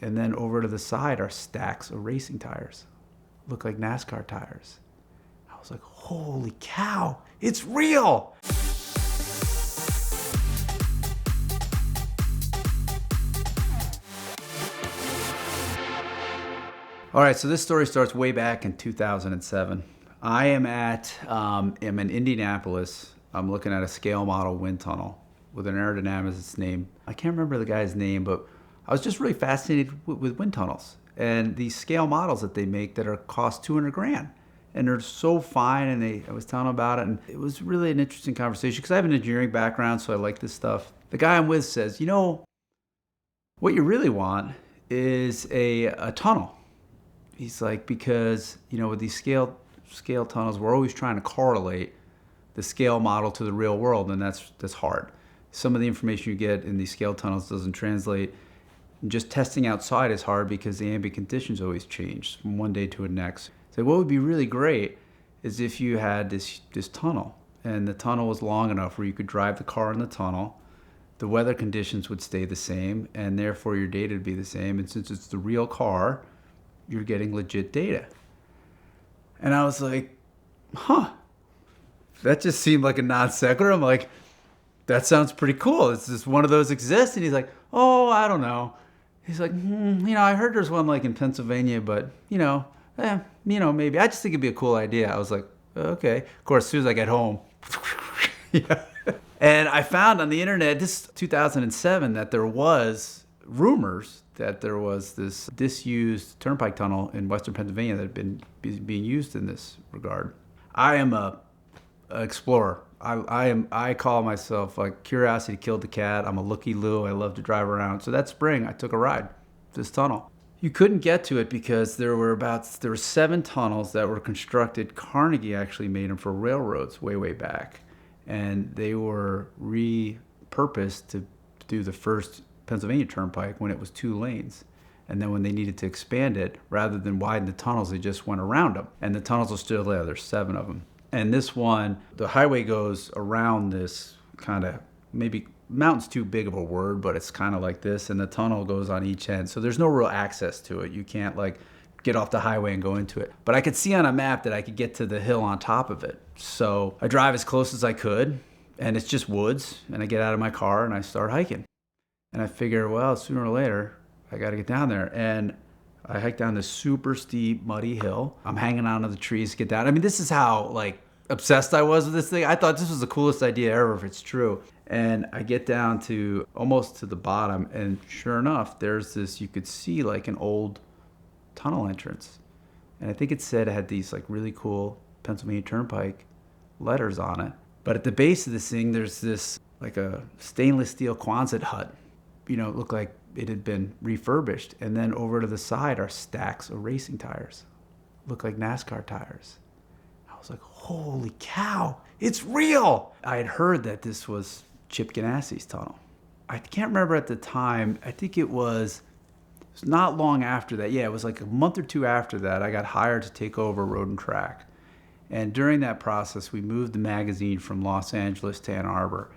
And then over to the side are stacks of racing tires. Look like NASCAR tires. I was like, holy cow, it's real! All right, so this story starts way back in 2007. I am in Indianapolis. I'm looking at a scale model wind tunnel with an aerodynamicist name. I can't remember the guy's name, but I was just really fascinated with wind tunnels and these scale models that they make that cost 200 grand. And they're so fine, and I was telling them about it, and it was really an interesting conversation because I have an engineering background, so I like this stuff. The guy I'm with says, what you really want is a tunnel. He's like, because, with these scale tunnels, we're always trying to correlate the scale model to the real world, and that's hard. Some of the information you get in these scale tunnels doesn't translate. And just testing outside is hard because the ambient conditions always change from one day to the next. So what would be really great is if you had this tunnel, and the tunnel was long enough where you could drive the car in the tunnel, the weather conditions would stay the same, and therefore your data would be the same. And since it's the real car, you're getting legit data. And I was like, that just seemed like a non sequitur. I'm like, that sounds pretty cool. It's just one of those exists. And he's like, oh, I don't know. He's like, I heard there's one like in Pennsylvania, but maybe. I just think it'd be a cool idea. I was like, okay. Of course, as soon as I get home, yeah. And I found on the internet, this 2007, that there was rumors that there was this disused turnpike tunnel in western Pennsylvania that had been being used in this regard. I am an explorer. I call myself like curiosity killed the cat. I'm a looky-loo. I love to drive around. So that spring, I took a ride this tunnel. You couldn't get to it because there were 7 tunnels that were constructed. Carnegie actually made them for railroads way back, and they were repurposed to do the first Pennsylvania Turnpike when it was 2 lanes. And then when they needed to expand it, rather than widen the tunnels, they just went around them. And the tunnels are still there. There's 7 of them. And this one, the highway goes around this kind of, maybe mountain's too big of a word, but it's kind of like this. And the tunnel goes on each end. So there's no real access to it. You can't get off the highway and go into it. But I could see on a map that I could get to the hill on top of it. So I drive as close as I could, and it's just woods. And I get out of my car and I start hiking. And I figure, well, sooner or later, I got to get down there. And I hiked down this super steep, muddy hill. I'm hanging onto the trees to get down. I mean, this is how, obsessed I was with this thing. I thought this was the coolest idea ever, if it's true. And I get down to almost to the bottom, and sure enough, there's this, you could see an old tunnel entrance. And I think it had these, really cool Pennsylvania Turnpike letters on it. But at the base of this thing, there's this, a stainless steel Quonset hut. It looked like it had been refurbished. And then over to the side are stacks of racing tires. Look like NASCAR tires. I was like, holy cow, it's real! I had heard that this was Chip Ganassi's tunnel. I can't remember at the time. I think it was not long after that. Yeah, it was like a month or 2 after that. I got hired to take over Road and Track. And during that process, we moved the magazine from Los Angeles to Ann Arbor.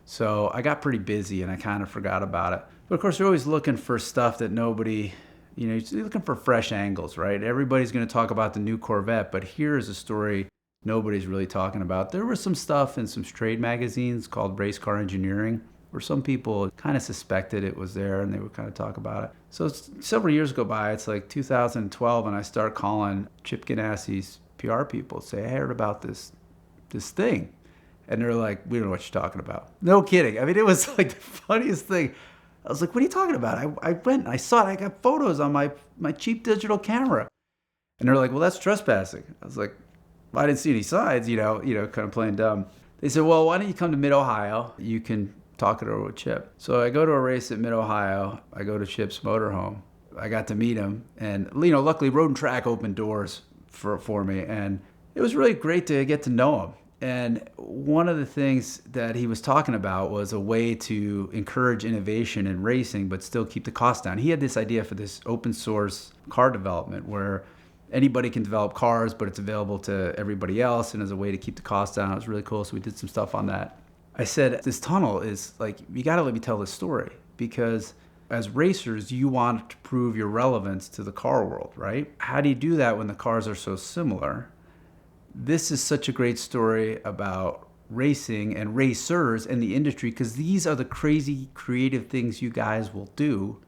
So I got pretty busy and I kind of forgot about it. But of course, you're always looking for stuff that nobody, you're looking for fresh angles, right? Everybody's going to talk about the new Corvette, but here's a story nobody's really talking about. There was some stuff in some trade magazines called Race Car Engineering, where some people kind of suspected it was there and they would kind of talk about it. So several years go by, it's like 2012, and I start calling Chip Ganassi's PR people, say, I heard about this thing. And they're like, we don't know what you're talking about. No kidding. I mean, it was like the funniest thing. I was like, what are you talking about? I went and I saw it. I got photos on my cheap digital camera. And they're like, well, that's trespassing. I was like, well, I didn't see any signs, kind of playing dumb. They said, well, why don't you come to Mid-Ohio? You can talk it over with Chip. So I go to a race at Mid-Ohio. I go to Chip's motorhome. I got to meet him. And, luckily, Road and Track opened doors for me. And it was really great to get to know him. And one of the things that he was talking about was a way to encourage innovation in racing, but still keep the cost down. He had this idea for this open source car development where anybody can develop cars, but it's available to everybody else. And as a way to keep the cost down, it was really cool. So we did some stuff on that. I said, this tunnel is you got to let me tell this story, because as racers, you want to prove your relevance to the car world, right? How do you do that when the cars are so similar? This is such a great story about racing and racers and the industry, because these are the crazy creative things you guys will do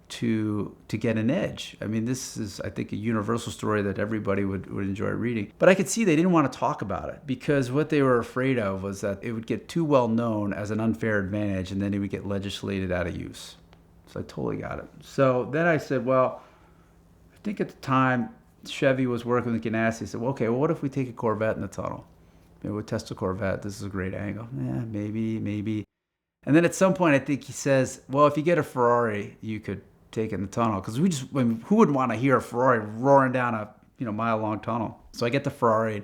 to get an edge. I mean, this is, I think, a universal story that everybody would enjoy reading. But I could see they didn't want to talk about it, because what they were afraid of was that it would get too well known as an unfair advantage, and then it would get legislated out of use. So I totally got it. So then I said, well, I think at the time Chevy was working with Ganassi. I said, well, okay, well, what if we take a Corvette in the tunnel? Maybe we'll test a Corvette. This is a great angle. Yeah, maybe. And then at some point, I think he says, well, if you get a Ferrari, you could take it in the tunnel. Because who would want to hear a Ferrari roaring down a mile-long tunnel? So I get the Ferrari.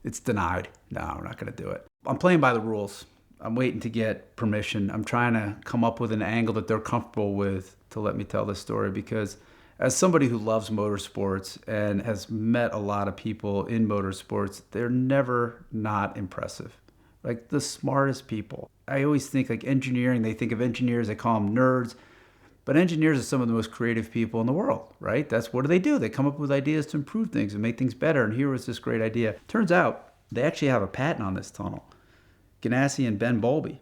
It's denied. No, I'm not going to do it. I'm playing by the rules. I'm waiting to get permission. I'm trying to come up with an angle that they're comfortable with to let me tell this story, because as somebody who loves motorsports and has met a lot of people in motorsports, they're never not impressive. Like the smartest people. I always think like engineering, they think of engineers, they call them nerds. But engineers are some of the most creative people in the world, right? What do? They come up with ideas to improve things and make things better. And here was this great idea. Turns out they actually have a patent on this tunnel. Ganassi and Ben Bowlby.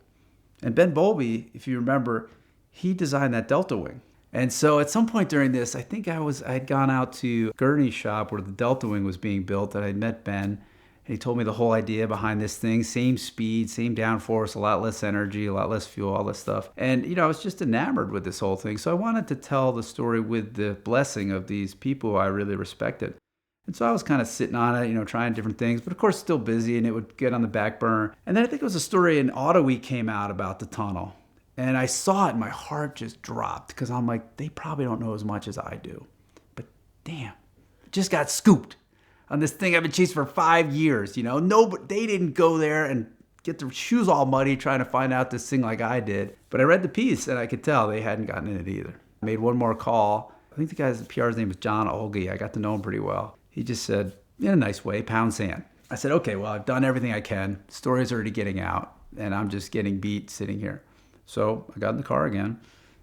And Ben Bowlby, if you remember, he designed that Delta Wing. And so at some point during this, I think I'd gone out to Gurney's shop where the Delta Wing was being built, and I'd met Ben. And he told me the whole idea behind this thing, same speed, same downforce, a lot less energy, a lot less fuel, all this stuff. And, I was just enamored with this whole thing. So I wanted to tell the story with the blessing of these people I really respected. And so I was kind of sitting on it, trying different things, but of course still busy, and it would get on the back burner. And then I think it was a story in Auto Week came out about the tunnel. And I saw it and my heart just dropped, because I'm like, they probably don't know as much as I do. But damn, just got scooped on this thing I've been chasing for 5 years, No, but they didn't go there and get their shoes all muddy trying to find out this thing like I did. But I read the piece and I could tell they hadn't gotten in it either. I made one more call. I think the guy's PR's name was John Olge. I got to know him pretty well. He just said, in a nice way, pound sand. I said, okay, well, I've done everything I can. Story's already getting out, and I'm just getting beat sitting here. So I got in the car again,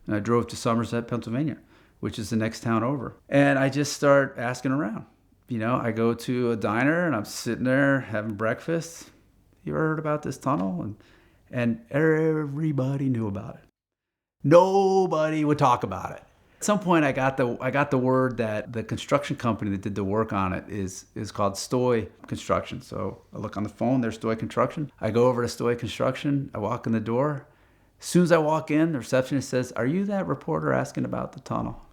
and I drove to Somerset, Pennsylvania, which is the next town over. And I just start asking around. I go to a diner, and I'm sitting there having breakfast. You ever heard about this tunnel? And everybody knew about it. Nobody would talk about it. At some point, I got the word that the construction company that did the work on it is called Stoy Construction. So I look on the phone, there's Stoy Construction. I go over to Stoy Construction. I walk in the door. As soon as I walk in, the receptionist says, "Are you that reporter asking about the tunnel?"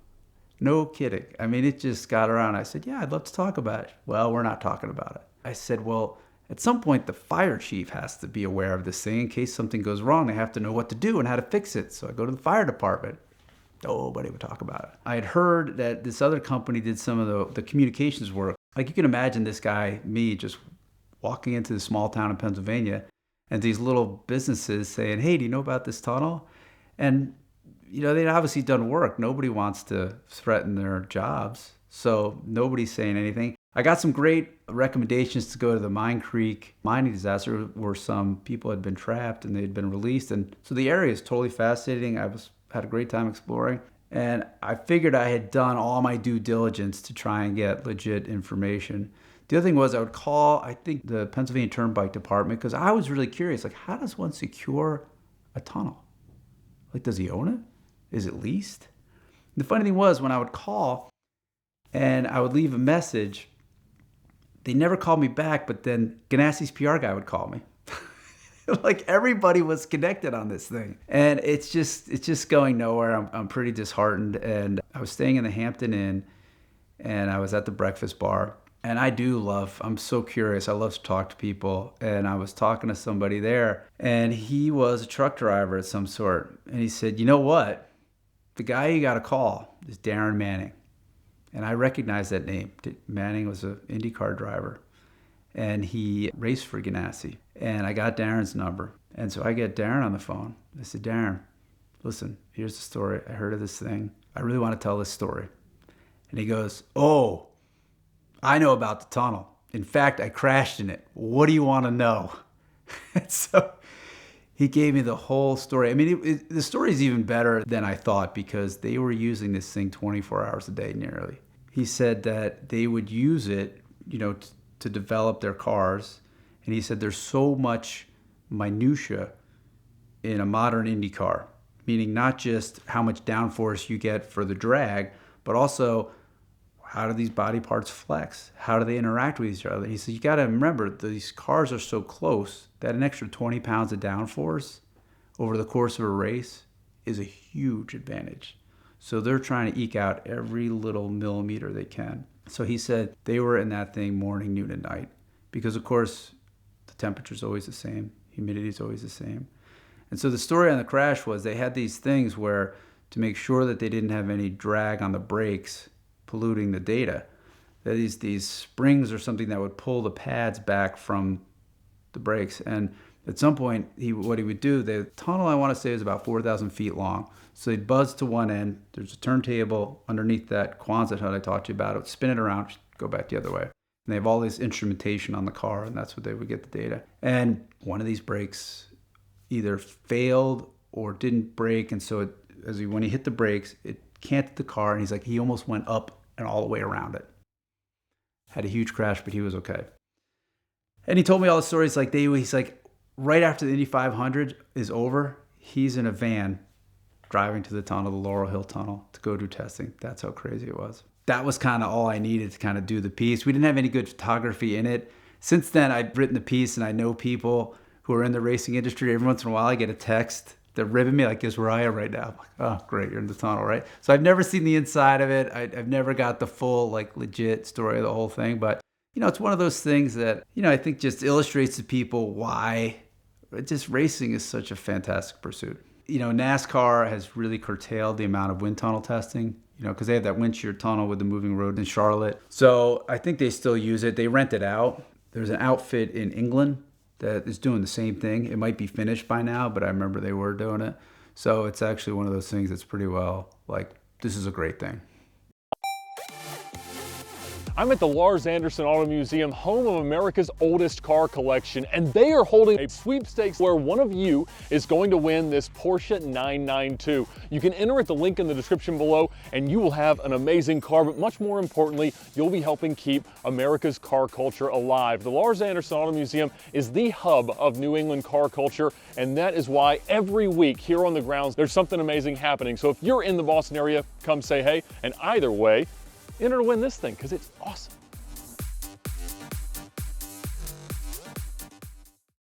No kidding. I mean, it just got around. I said, "Yeah, I'd love to talk about it." "Well, we're not talking about it." I said, "Well, at some point, the fire chief has to be aware of this thing in case something goes wrong. They have to know what to do and how to fix it." So I go to the fire department. Nobody would talk about it. I had heard that this other company did some of the communications work. Like, you can imagine this guy, me, just walking into the small town in Pennsylvania and these little businesses saying, "Hey, do you know about this tunnel?" And, they'd obviously done work. Nobody wants to threaten their jobs. So nobody's saying anything. I got some great recommendations to go to the Mine Creek mining disaster where some people had been trapped and they'd been released. And so the area is totally fascinating. Had a great time exploring. And I figured I had done all my due diligence to try and get legit information. The other thing was I would call, I think, the Pennsylvania Turnpike Department, because I was really curious, like, how does one secure a tunnel? Like, does he own it? Is it leased? And the funny thing was, when I would call and I would leave a message, they never called me back, but then Ganassi's PR guy would call me. Like, everybody was connected on this thing. And it's just going nowhere. I'm pretty disheartened. And I was staying in the Hampton Inn, and I was at the breakfast bar. And I'm so curious. I love to talk to people. And I was talking to somebody there, and he was a truck driver of some sort. And he said, "You know what? The guy you got to call is Darren Manning." And I recognized that name. Manning was an INDYCAR driver, and he raced for Ganassi. And I got Darren's number. And so I get Darren on the phone. I said, "Darren, listen, here's the story. I heard of this thing. I really want to tell this story." And he goes, "Oh, I know about the tunnel. In fact, I crashed in it. What do you want to know?" And so He gave me the whole story. I mean, the story is even better than I thought because they were using this thing 24 hours a day nearly. He said that they would use it, to develop their cars. And he said there's so much minutia in a modern Indy car, meaning not just how much downforce you get for the drag, but also how do these body parts flex? How do they interact with each other? He said, you got to remember, these cars are so close that an extra 20 pounds of downforce over the course of a race is a huge advantage. So they're trying to eke out every little millimeter they can. So he said they were in that thing morning, noon, and night because, of course, the temperature's always the same, humidity's always the same. And so the story on the crash was they had these things where to make sure that they didn't have any drag on the brakes polluting the data, that these springs or something that would pull the pads back from the brakes. And at some point, what he would do, the tunnel, I want to say, is about 4,000 feet long. So they'd buzz to one end. There's a turntable underneath that Quonset hut I talked to you about. It would spin it around, go back the other way. And they have all this instrumentation on the car, and that's what they would get the data. And one of these brakes either failed or didn't break, and so when he hit the brakes, it canted the car, and he's like, he almost went up and all the way around it. Had a huge crash, but he was okay. And he told me all the stories. Like he's like, right after the Indy 500 is over, he's in a van driving to the tunnel, the Laurel Hill Tunnel, to go do testing. That's how crazy it was. That was kind of all I needed to kind of do the piece. We didn't have any good photography in it. Since then, I've written the piece, and I know people who are in the racing industry. Every once in a while, I get a text. They're ribbing me like, guess where I am right now. I'm like, oh, great, you're in the tunnel, right? So I've never seen the inside of it. I've never got the full, legit story of the whole thing. But, it's one of those things that, I think just illustrates to people why just racing is such a fantastic pursuit. NASCAR has really curtailed the amount of wind tunnel testing, because they have that wind shear tunnel with the moving road in Charlotte. So I think they still use it. They rent it out. There's an outfit in England that is doing the same thing. It might be finished by now, but I remember they were doing it. So it's actually one of those things that's pretty well, this is a great thing. I'm at the Lars Anderson Auto Museum, home of America's oldest car collection, and they are holding a sweepstakes where one of you is going to win this Porsche 992. You can enter at the link in the description below, and you will have an amazing car, but much more importantly, you'll be helping keep America's car culture alive. The Lars Anderson Auto Museum is the hub of New England car culture, and that is why every week here on the grounds, there's something amazing happening. So if you're in the Boston area, come say hey, and either way, enter to win this thing because it's awesome.